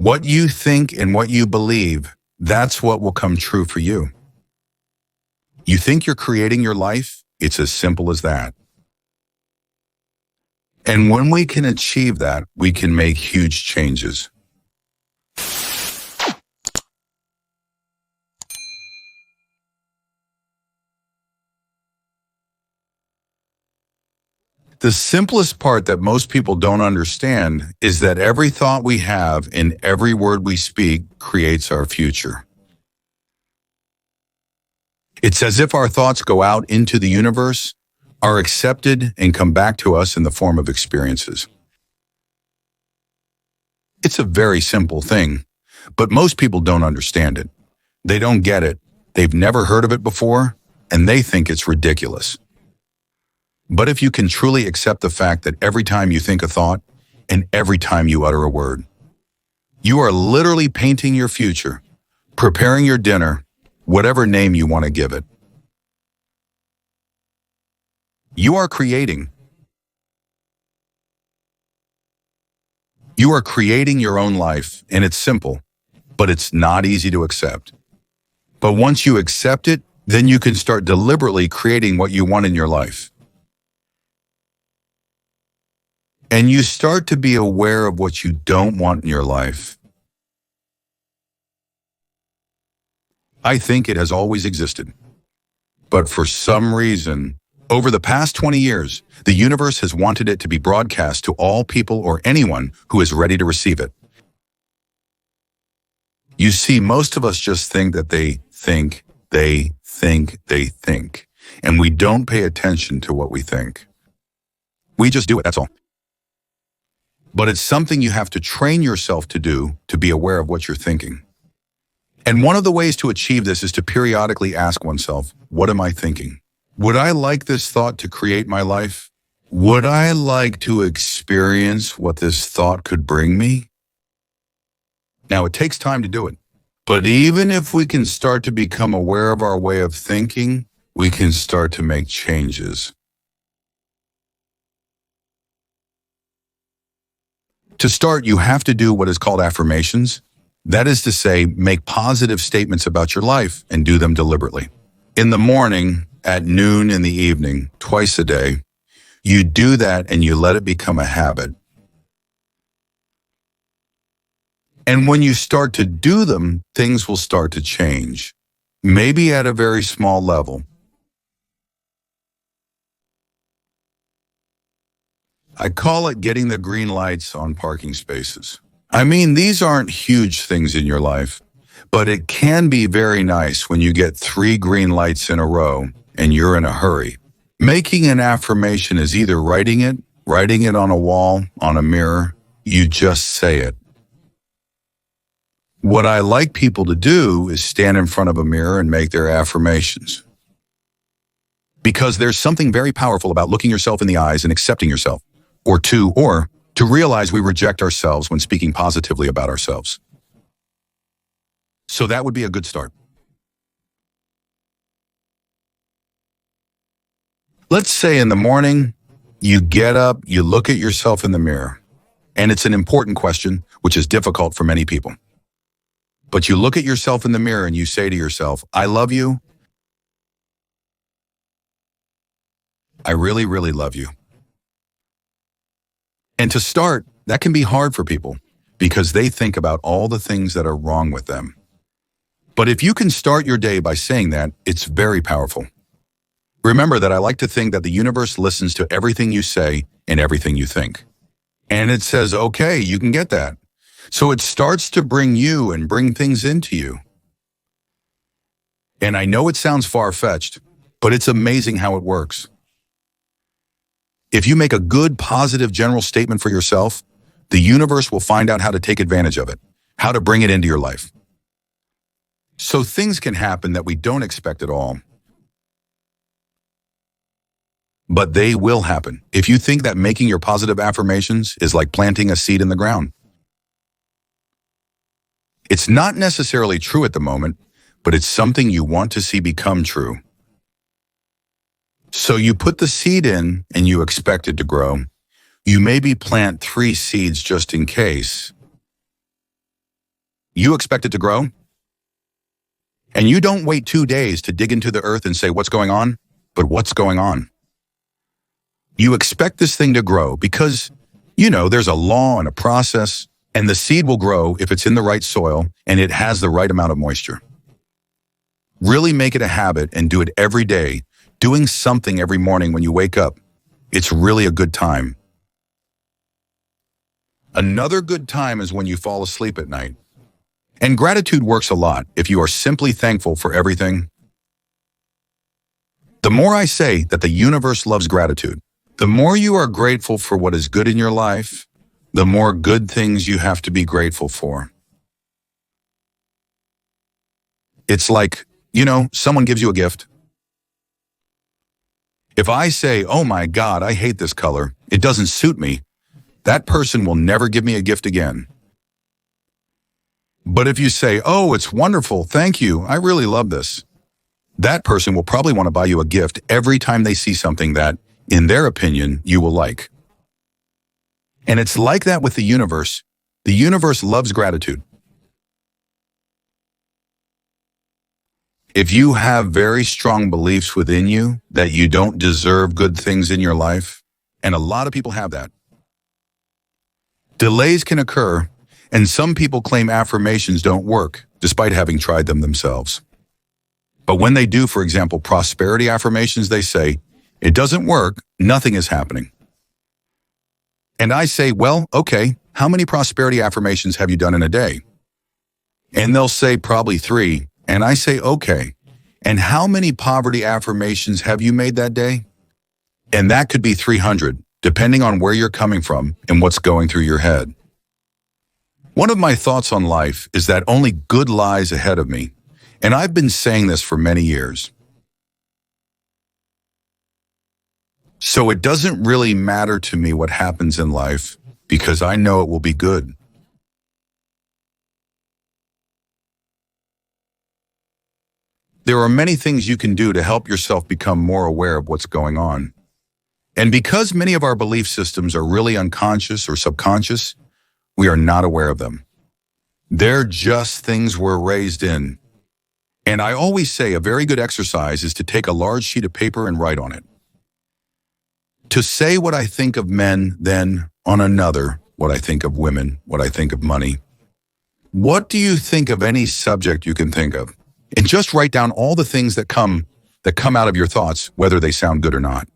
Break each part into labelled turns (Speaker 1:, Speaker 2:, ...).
Speaker 1: What you think and what you believe, that's what will come true for you. You think you're creating your life? It's as simple as that. And when we can achieve that, we can make huge changes. The simplest part that most people don't understand is that every thought we have and every word we speak creates our future. It's as if our thoughts go out into the universe, are accepted, and come back to us in the form of experiences. It's a very simple thing, but most people don't understand it. They don't get it. They've never heard of it before, and they think it's ridiculous. But if you can truly accept the fact that every time you think a thought and every time you utter a word, you are literally painting your future, preparing your dinner, whatever name you want to give it. You are creating. You are creating your own life, and it's simple, but it's not easy to accept. But once you accept it, then you can start deliberately creating what you want in your life. And you start to be aware of what you don't want in your life. I think it has always existed. But for some reason, over the past 20 years, the universe has wanted it to be broadcast to all people or anyone who is ready to receive it. You see, most of us just think that they think, and we don't pay attention to what we think. We just do it, that's all. But it's something you have to train yourself to do to be aware of what you're thinking. And one of the ways to achieve this is to periodically ask oneself, what am I thinking? Would I like this thought to create my life? Would I like to experience what this thought could bring me? Now, it takes time to do it. But even if we can start to become aware of our way of thinking, we can start to make changes. To start, you have to do what is called affirmations. That is to say, make positive statements about your life and do them deliberately. In the morning, at noon, in the evening, twice a day, you do that and you let it become a habit. And when you start to do them, things will start to change, maybe at a very small level. I call it getting the green lights on parking spaces. I mean, these aren't huge things in your life, but it can be very nice when you get 3 green lights in a row and you're in a hurry. Making an affirmation is either writing it on a wall, on a mirror, you just say it. What I like people to do is stand in front of a mirror and make their affirmations. Because there's something very powerful about looking yourself in the eyes and accepting yourself. Or to realize we reject ourselves when speaking positively about ourselves. So that would be a good start. Let's say in the morning, you get up, you look at yourself in the mirror, and it's an important question, which is difficult for many people. But you look at yourself in the mirror and you say to yourself, I love you. I really, really love you. And to start, that can be hard for people because they think about all the things that are wrong with them. But if you can start your day by saying that, it's very powerful. Remember that I like to think that the universe listens to everything you say and everything you think. And it says, okay, you can get that. So it starts to bring you and bring things into you. And I know it sounds far-fetched, but it's amazing how it works. If you make a good, positive, general statement for yourself, the universe will find out how to take advantage of it, how to bring it into your life. So things can happen that we don't expect at all. But they will happen if you think that making your positive affirmations is like planting a seed in the ground. It's not necessarily true at the moment, but it's something you want to see become true. So you put the seed in and you expect it to grow. You maybe plant 3 seeds just in case. You expect it to grow? And you don't wait 2 days to dig into the earth and say, what's going on? But what's going on? You expect this thing to grow because, there's a law and a process, and the seed will grow if it's in the right soil and it has the right amount of moisture. Really make it a habit and do it every day, doing something every morning when you wake up. It's really a good time. Another good time is when you fall asleep at night. And gratitude works a lot if you are simply thankful for everything. The more I say that the universe loves gratitude, the more you are grateful for what is good in your life, the more good things you have to be grateful for. It's like, someone gives you a gift. If I say, oh my God, I hate this color, it doesn't suit me, that person will never give me a gift again. But if you say, oh, it's wonderful, thank you, I really love this, that person will probably want to buy you a gift every time they see something that, in their opinion, you will like. And it's like that with the universe. The universe loves gratitude. If you have very strong beliefs within you that you don't deserve good things in your life, and a lot of people have that, delays can occur, and some people claim affirmations don't work, despite having tried them themselves. But when they do, for example, prosperity affirmations, they say, it doesn't work, nothing is happening. And I say, well, okay, how many prosperity affirmations have you done in a day? And they'll say probably 3. And I say, okay, and how many poverty affirmations have you made that day? And that could be 300, depending on where you're coming from and what's going through your head. One of my thoughts on life is that only good lies ahead of me, and I've been saying this for many years. So it doesn't really matter to me what happens in life because I know it will be good. There are many things you can do to help yourself become more aware of what's going on. And because many of our belief systems are really unconscious or subconscious, we are not aware of them. They're just things we're raised in. And I always say a very good exercise is to take a large sheet of paper and write on it. To say what I think of men, then on another, what I think of women, what I think of money. What do you think of any subject you can think of? And just write down all the things that come out of your thoughts, whether they sound good or not.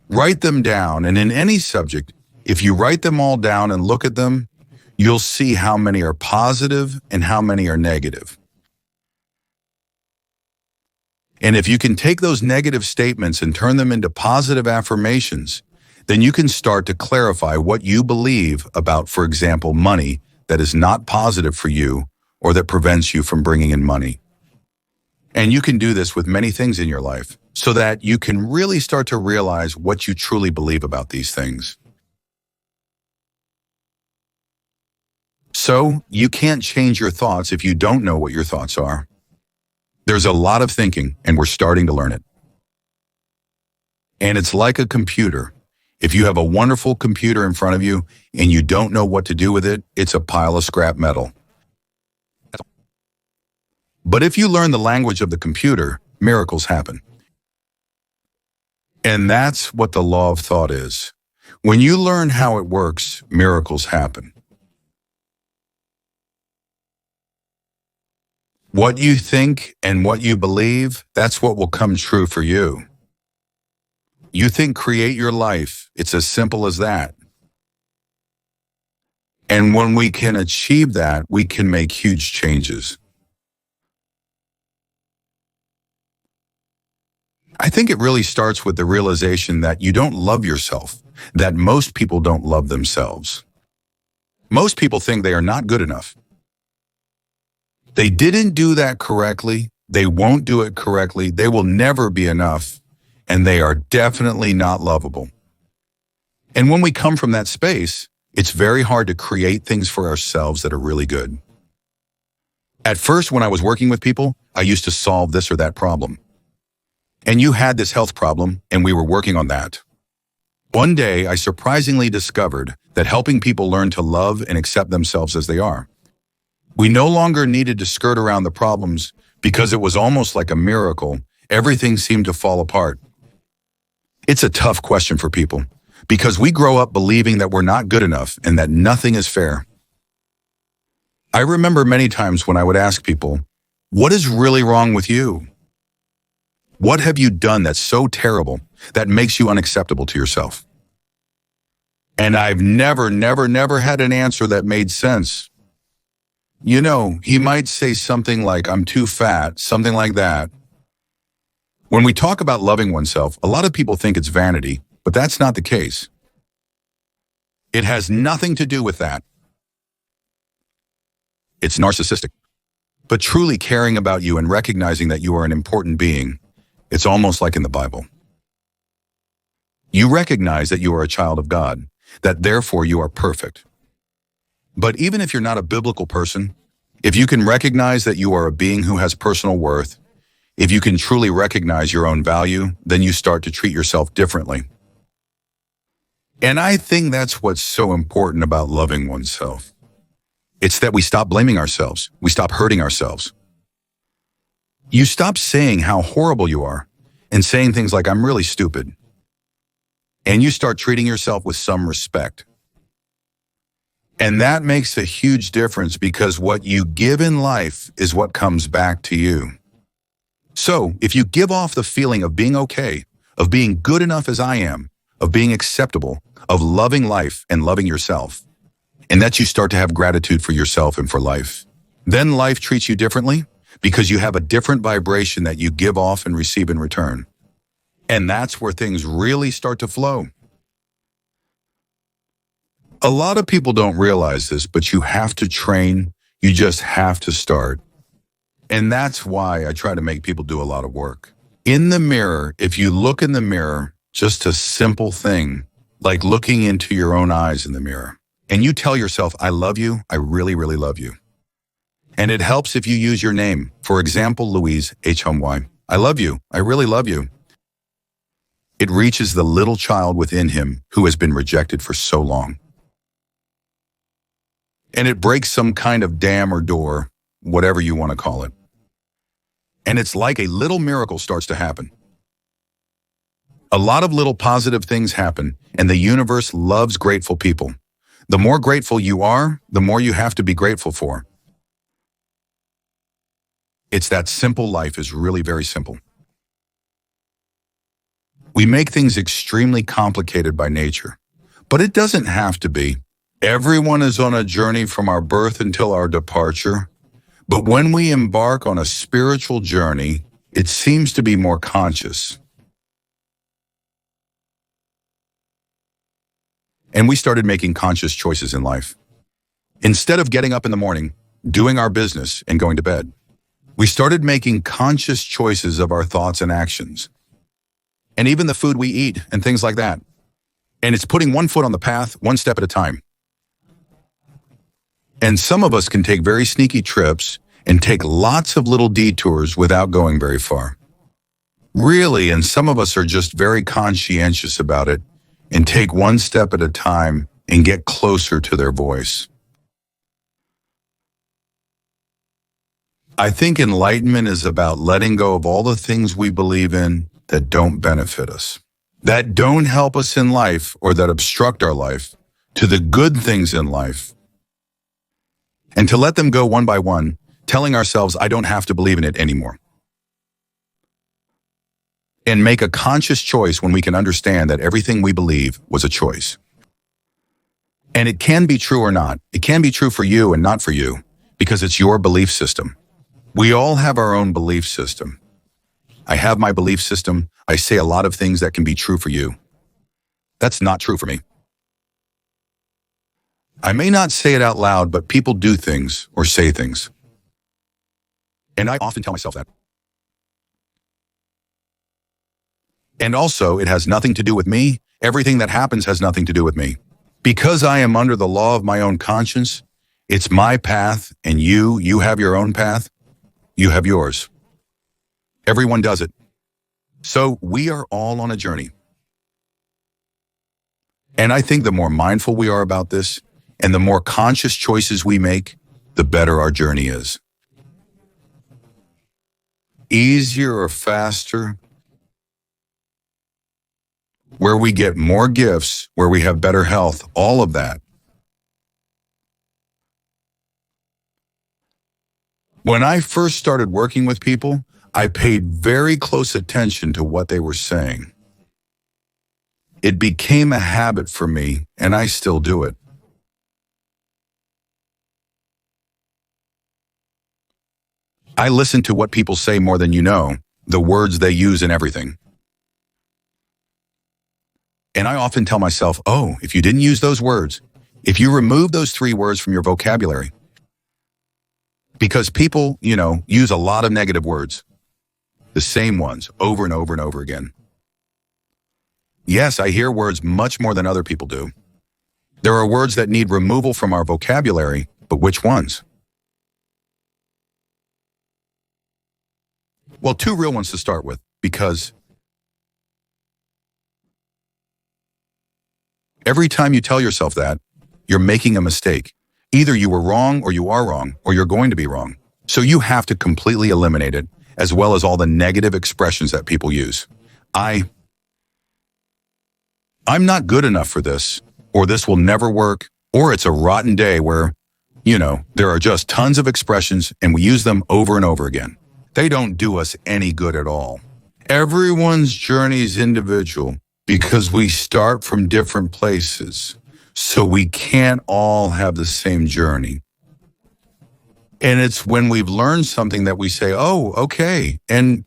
Speaker 1: Write them down, and in any subject, if you write them all down and look at them, you'll see how many are positive and how many are negative. And if you can take those negative statements and turn them into positive affirmations, then you can start to clarify what you believe about, for example, money that is not positive for you or that prevents you from bringing in money. And you can do this with many things in your life so that you can really start to realize what you truly believe about these things. So you can't change your thoughts if you don't know what your thoughts are. There's a lot of thinking, and we're starting to learn it. And it's like a computer. If you have a wonderful computer in front of you and you don't know what to do with it, it's a pile of scrap metal. But if you learn the language of the computer, miracles happen. And that's what the law of thought is. When you learn how it works, miracles happen. What you think and what you believe, that's what will come true for you. You think create your life. It's as simple as that. And when we can achieve that, we can make huge changes. I think it really starts with the realization that you don't love yourself, that most people don't love themselves. Most people think they are not good enough. They didn't do that correctly, they won't do it correctly, they will never be enough, and they are definitely not lovable. And when we come from that space, it's very hard to create things for ourselves that are really good. At first, when I was working with people, I used to solve this or that problem. And you had this health problem, and we were working on that. One day, I surprisingly discovered that helping people learn to love and accept themselves as they are. We no longer needed to skirt around the problems because it was almost like a miracle. Everything seemed to fall apart. It's a tough question for people because we grow up believing that we're not good enough and that nothing is fair. I remember many times when I would ask people, "What is really wrong with you? What have you done that's so terrible that makes you unacceptable to yourself?" And I've never had an answer that made sense. You know, he might say something like, "I'm too fat," something like that. When we talk about loving oneself, a lot of people think it's vanity, but that's not the case. It has nothing to do with that. It's narcissistic. But truly caring about you and recognizing that you are an important being, it's almost like in the Bible. You recognize that you are a child of God, that therefore you are perfect. But even if you're not a biblical person, if you can recognize that you are a being who has personal worth, if you can truly recognize your own value, then you start to treat yourself differently. And I think that's what's so important about loving oneself. It's that we stop blaming ourselves. We stop hurting ourselves. You stop saying how horrible you are and saying things like, "I'm really stupid." And you start treating yourself with some respect. And that makes a huge difference because what you give in life is what comes back to you. So if you give off the feeling of being okay, of being good enough as I am, of being acceptable, of loving life and loving yourself, and that you start to have gratitude for yourself and for life, then life treats you differently because you have a different vibration that you give off and receive in return. And that's where things really start to flow. A lot of people don't realize this, but you have to train. You just have to start. And that's why I try to make people do a lot of work. In the mirror, if you look in the mirror, just a simple thing, like looking into your own eyes in the mirror, and you tell yourself, "I love you, I really, really love you." And it helps if you use your name. For example, Louise, H-O-M-Y, "I love you, I really love you." It reaches the little child within him who has been rejected for so long. And it breaks some kind of dam or door, whatever you want to call it. And it's like a little miracle starts to happen. A lot of little positive things happen, and the universe loves grateful people. The more grateful you are, the more you have to be grateful for. It's that simple. Life is really very simple. We make things extremely complicated by nature, but it doesn't have to be. Everyone is on a journey from our birth until our departure. But when we embark on a spiritual journey, it seems to be more conscious. And we started making conscious choices in life. Instead of getting up in the morning, doing our business, and going to bed, we started making conscious choices of our thoughts and actions. And even the food we eat and things like that. And it's putting one foot on the path, one step at a time. And some of us can take very sneaky trips and take lots of little detours without going very far. Really, and some of us are just very conscientious about it and take one step at a time and get closer to their voice. I think enlightenment is about letting go of all the things we believe in that don't benefit us, that don't help us in life or that obstruct our life, to the good things in life. And to let them go one by one, telling ourselves, "I don't have to believe in it anymore." And make a conscious choice when we can understand that everything we believe was a choice. And it can be true or not. It can be true for you and not for you, because it's your belief system. We all have our own belief system. I have my belief system. I say a lot of things that can be true for you. That's not true for me. I may not say it out loud, but people do things or say things. And I often tell myself that. And also, it has nothing to do with me. Everything that happens has nothing to do with me. Because I am under the law of my own conscience, it's my path, and you have your own path. You have yours. Everyone does it. So we are all on a journey. And I think the more mindful we are about this and the more conscious choices we make, the better our journey is. Easier or faster, where we get more gifts, where we have better health, all of that. When I first started working with people, I paid very close attention to what they were saying. It became a habit for me, and I still do it. I listen to what people say more than you know, the words they use and everything. And I often tell myself, oh, if you didn't use those words, if you remove those 3 words from your vocabulary, because people, use a lot of negative words, the same ones over and over and over again. Yes, I hear words much more than other people do. There are words that need removal from our vocabulary, but which ones? Well, 2 real ones to start with, because every time you tell yourself that, you're making a mistake. Either you were wrong or you are wrong, or you're going to be wrong. So you have to completely eliminate it, as well as all the negative expressions that people use. I'm not good enough for this, or this will never work, or it's a rotten day where, there are just tons of expressions and we use them over and over again. They don't do us any good at all. Everyone's journey is individual because we start from different places. So we can't all have the same journey. And it's when we've learned something that we say, oh, okay. And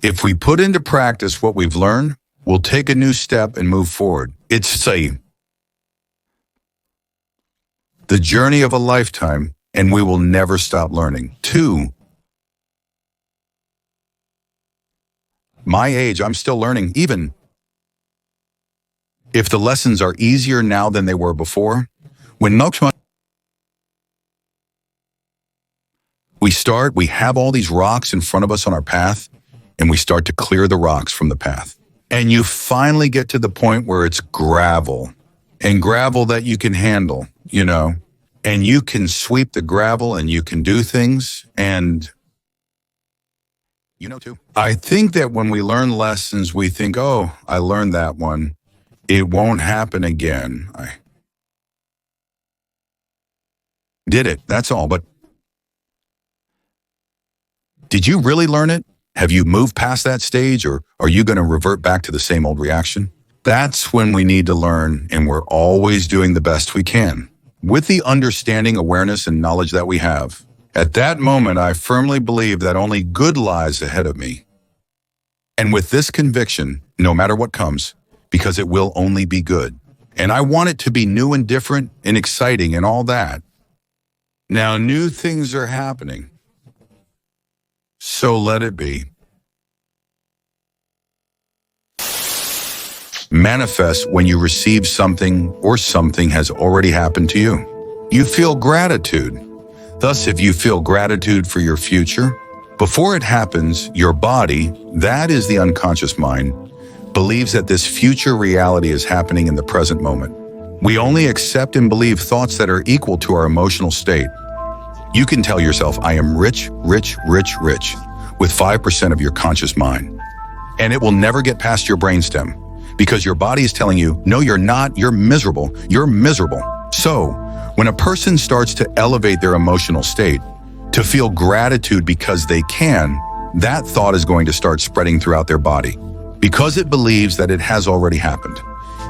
Speaker 1: if we put into practice what we've learned, we'll take a new step and move forward. It's the journey of a lifetime, and we will never stop learning. 2, my age, I'm still learning, even if the lessons are easier now than they were before. When we have all these rocks in front of us on our path, and we start to clear the rocks from the path. And you finally get to the point where it's gravel, and gravel that you can handle, and you can sweep the gravel and you can do things, and too. I think that when we learn lessons, we think, oh, I learned that one. It won't happen again. I did it, that's all. But did you really learn it? Have you moved past that stage, or are you going to revert back to the same old reaction? That's when we need to learn, and we're always doing the best we can. With the understanding, awareness, and knowledge that we have, at that moment, I firmly believe that only good lies ahead of me. And with this conviction, no matter what comes, because it will only be good. And I want it to be new and different and exciting and all that. Now, new things are happening. So let it be. Manifest when you receive something or something has already happened to you. You feel gratitude. Thus, if you feel gratitude for your future, before it happens, your body, that is the unconscious mind, believes that this future reality is happening in the present moment. We only accept and believe thoughts that are equal to our emotional state. You can tell yourself, I am rich, rich, rich, rich, with 5% of your conscious mind. And it will never get past your brainstem, because your body is telling you, no, you're not, you're miserable, you're miserable. So, when a person starts to elevate their emotional state, to feel gratitude because they can, that thought is going to start spreading throughout their body, because it believes that it has already happened.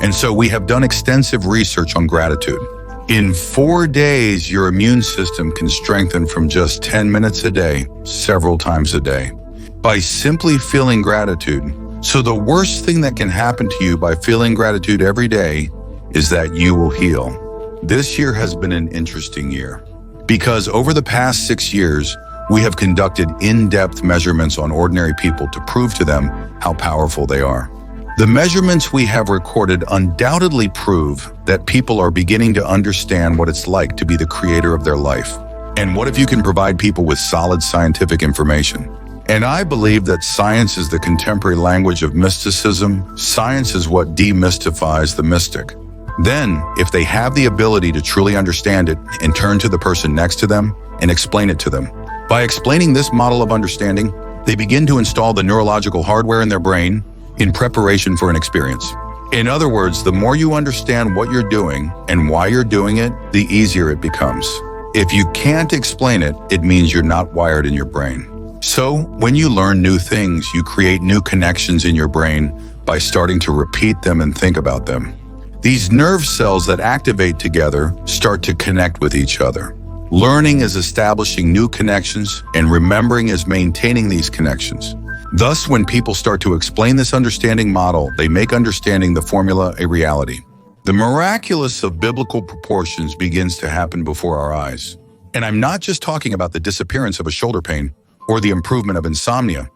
Speaker 1: And so we have done extensive research on gratitude. In 4 days, your immune system can strengthen from just 10 minutes a day, several times a day, by simply feeling gratitude. So the worst thing that can happen to you by feeling gratitude every day is that you will heal. This year has been an interesting year, because over the past 6 years, we have conducted in-depth measurements on ordinary people to prove to them how powerful they are. The measurements we have recorded undoubtedly prove that people are beginning to understand what it's like to be the creator of their life. And what if you can provide people with solid scientific information? And I believe that science is the contemporary language of mysticism. Science is what demystifies the mystic. Then, if they have the ability to truly understand it and turn to the person next to them and explain it to them. By explaining this model of understanding, they begin to install the neurological hardware in their brain in preparation for an experience. In other words, the more you understand what you're doing and why you're doing it, the easier it becomes. If you can't explain it, it means you're not wired in your brain. So, when you learn new things, you create new connections in your brain by starting to repeat them and think about them. These nerve cells that activate together start to connect with each other. Learning is establishing new connections, and remembering is maintaining these connections. Thus, when people start to explain this understanding model, they make understanding the formula a reality. The miraculous of biblical proportions begins to happen before our eyes. And I'm not just talking about the disappearance of a shoulder pain or the improvement of insomnia.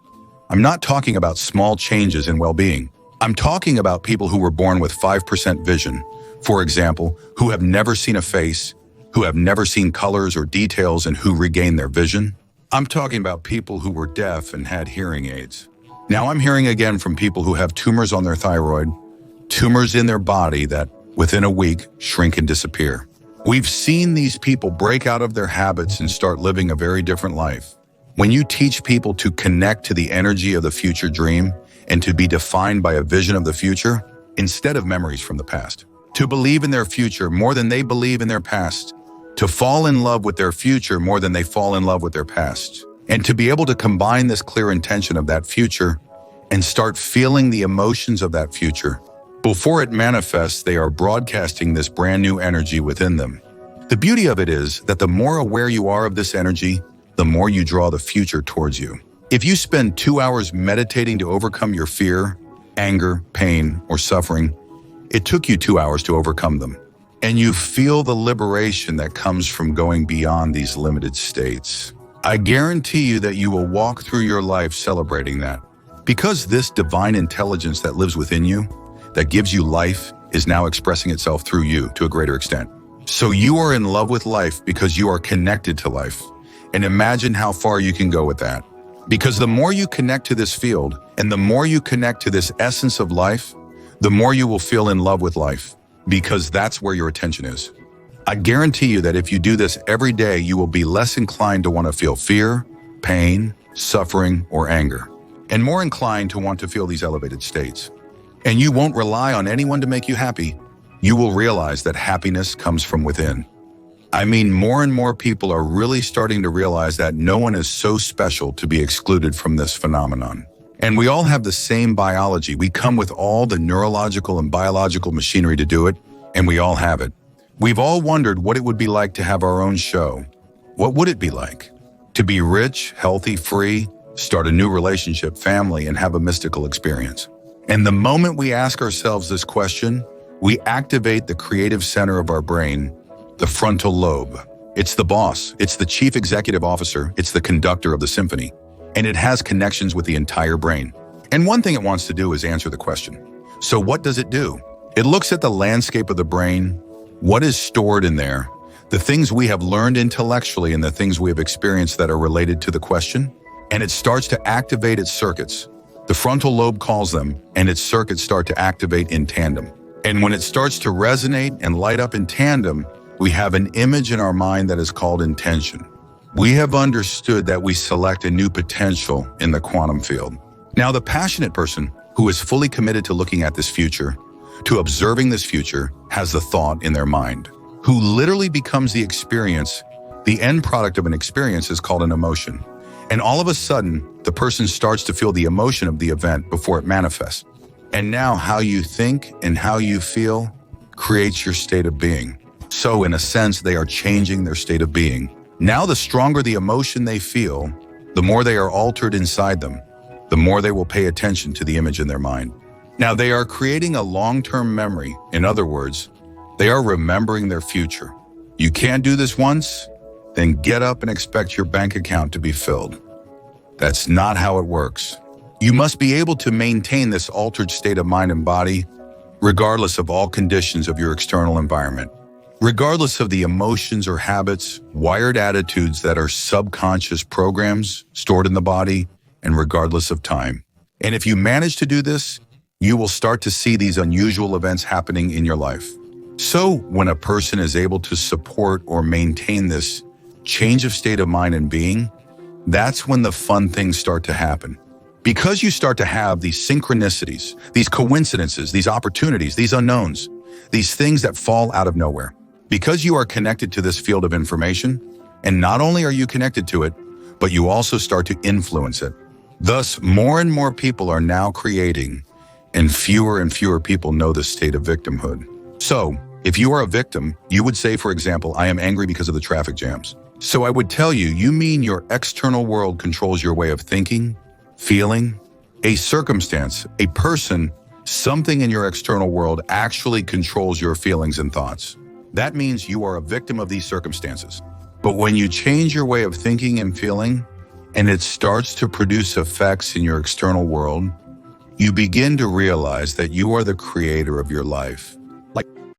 Speaker 1: I'm not talking about small changes in well-being. I'm talking about people who were born with 5% vision, for example, who have never seen a face, who have never seen colors or details, and who regain their vision. I'm talking about people who were deaf and had hearing aids. Now I'm hearing again from people who have tumors on their thyroid, tumors in their body that, within a week, shrink and disappear. We've seen these people break out of their habits and start living a very different life. When you teach people to connect to the energy of the future dream and to be defined by a vision of the future, instead of memories from the past, to believe in their future more than they believe in their past, to fall in love with their future more than they fall in love with their past, and to be able to combine this clear intention of that future and start feeling the emotions of that future. Before it manifests, they are broadcasting this brand new energy within them. The beauty of it is that the more aware you are of this energy, the more you draw the future towards you. If you spend 2 hours meditating to overcome your fear, anger, pain, or suffering, it took you 2 hours to overcome them. And you feel the liberation that comes from going beyond these limited states. I guarantee you that you will walk through your life celebrating that. Because this divine intelligence that lives within you, that gives you life, is now expressing itself through you to a greater extent. So you are in love with life because you are connected to life. And imagine how far you can go with that. Because the more you connect to this field, and the more you connect to this essence of life, the more you will feel in love with life. Because that's where your attention is. I guarantee you that if you do this every day, you will be less inclined to want to feel fear, pain, suffering, or anger, and more inclined to want to feel these elevated states. And you won't rely on anyone to make you happy. You will realize that happiness comes from within. I mean, more and more people are really starting to realize that no one is so special to be excluded from this phenomenon. And we all have the same biology. We come with all the neurological and biological machinery to do it, and we all have it. We've all wondered what it would be like to have our own show. What would it be like? To be rich, healthy, free, start a new relationship, family, and have a mystical experience. And the moment we ask ourselves this question, we activate the creative center of our brain, the frontal lobe. It's the boss, it's the chief executive officer, it's the conductor of the symphony, and it has connections with the entire brain. And one thing it wants to do is answer the question. So what does it do? It looks at the landscape of the brain, what is stored in there, the things we have learned intellectually and the things we have experienced that are related to the question, and it starts to activate its circuits. The frontal lobe calls them, and its circuits start to activate in tandem. And when it starts to resonate and light up in tandem, we have an image in our mind that is called intention. We have understood that we select a new potential in the quantum field. Now, the passionate person who is fully committed to looking at this future, to observing this future, has the thought in their mind, who literally becomes the experience. The end product of an experience is called an emotion. And all of a sudden, the person starts to feel the emotion of the event before it manifests. And now how you think and how you feel creates your state of being. So in a sense, they are changing their state of being. Now the stronger the emotion they feel, the more they are altered inside them, the more they will pay attention to the image in their mind. Now they are creating a long-term memory. In other words, they are remembering their future. You can't do this once, then get up and expect your bank account to be filled. That's not how it works. You must be able to maintain this altered state of mind and body, regardless of all conditions of your external environment. Regardless of the emotions or habits, wired attitudes that are subconscious programs stored in the body, and regardless of time. And if you manage to do this, you will start to see these unusual events happening in your life. So when a person is able to support or maintain this change of state of mind and being, that's when the fun things start to happen. Because you start to have these synchronicities, these coincidences, these opportunities, these unknowns, these things that fall out of nowhere. Because you are connected to this field of information, and not only are you connected to it, but you also start to influence it. Thus, more and more people are now creating, and fewer people know this state of victimhood. So, if you are a victim, you would say, for example, I am angry because of the traffic jams. So I would tell you, you mean your external world controls your way of thinking, feeling. A circumstance, a person, something in your external world actually controls your feelings and thoughts. That means you are a victim of these circumstances. But when you change your way of thinking and feeling, and it starts to produce effects in your external world, you begin to realize that you are the creator of your life.